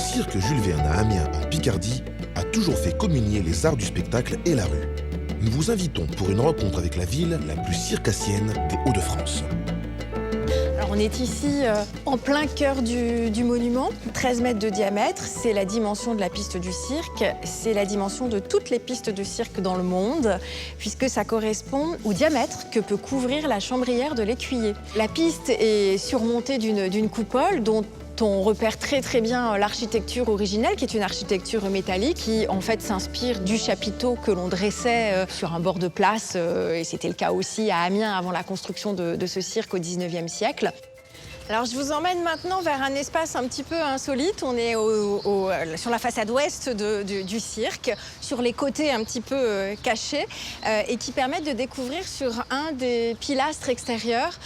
cirque Jules Verne à Amiens, en Picardie, a toujours fait communier les arts du spectacle et la rue. Nous vous invitons pour une rencontre avec la ville la plus circassienne des Hauts-de-France. Alors on est ici en plein cœur du monument, 13 mètres de diamètre, c'est la dimension de la piste du cirque, c'est la dimension de toutes les pistes de cirque dans le monde, puisque ça correspond au diamètre que peut couvrir la chambrière de l'écuyer. La piste est surmontée d'une coupole dont on repère très bien l'architecture originelle, qui est une architecture métallique qui en fait s'inspire du chapiteau que l'on dressait sur un bord de place, et c'était le cas aussi à Amiens avant la construction de ce cirque au 19e siècle. Alors je vous emmène maintenant vers un espace un petit peu insolite. On est sur la façade ouest du cirque, sur les côtés un petit peu cachés, et qui permettent de découvrir sur un des pilastres extérieurs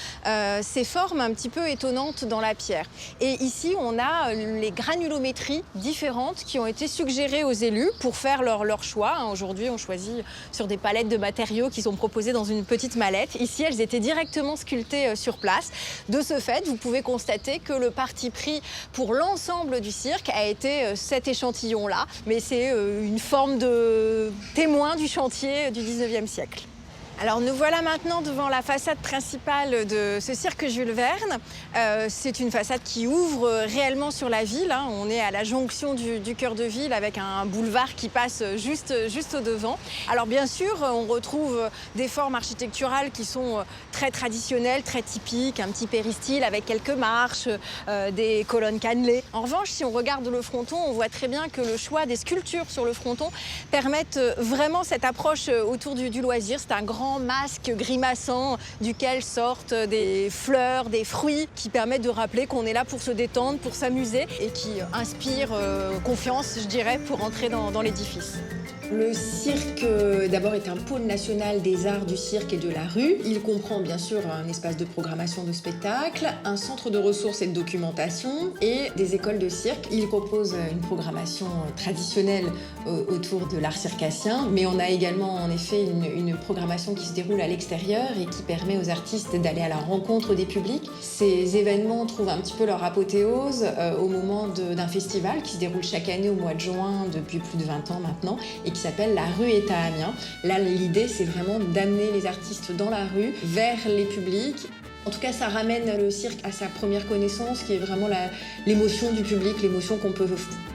ces formes un petit peu étonnantes dans la pierre. Et ici, on a les granulométries différentes qui ont été suggérées aux élus pour faire leur choix. Aujourd'hui, on choisit sur des palettes de matériaux qui sont proposées dans une petite mallette. Ici, elles étaient directement sculptées sur place. De ce fait, vous pouvez constater que le parti pris pour l'ensemble du cirque a été cet échantillon-là, mais c'est une forme de témoin du chantier du 19e siècle. Alors nous voilà maintenant devant la façade principale de ce cirque Jules Verne. C'est une façade qui ouvre réellement sur la ville. On est à la jonction du cœur de ville avec un boulevard qui passe juste au devant. Alors bien sûr, on retrouve des formes architecturales qui sont très traditionnelles, très typiques, un petit péristyle avec quelques marches, des colonnes cannelées. En revanche, si on regarde le fronton, on voit très bien que le choix des sculptures sur le fronton permettent vraiment cette approche autour du loisir. C'est un grand masque grimaçant duquel sortent des fleurs, des fruits qui permettent de rappeler qu'on est là pour se détendre, pour s'amuser et qui inspirent confiance, je dirais, pour entrer dans l'édifice. Le cirque, d'abord, est un pôle national des arts du cirque et de la rue. Il comprend bien sûr un espace de programmation de spectacle, un centre de ressources et de documentation et des écoles de cirque. Il propose une programmation traditionnelle autour de l'art circassien, mais on a également en effet une programmation qui se déroule à l'extérieur et qui permet aux artistes d'aller à la rencontre des publics. Ces événements trouvent un petit peu leur apothéose au moment d'un festival qui se déroule chaque année au mois de juin depuis plus de 20 ans maintenant et qui s'appelle La rue est à Amiens. Là, l'idée, c'est vraiment d'amener les artistes dans la rue, vers les publics. En tout cas, ça ramène le cirque à sa première connaissance, qui est vraiment l'émotion du public, l'émotion qu'on peut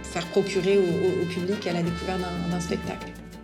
faire procurer au public à la découverte d'un spectacle.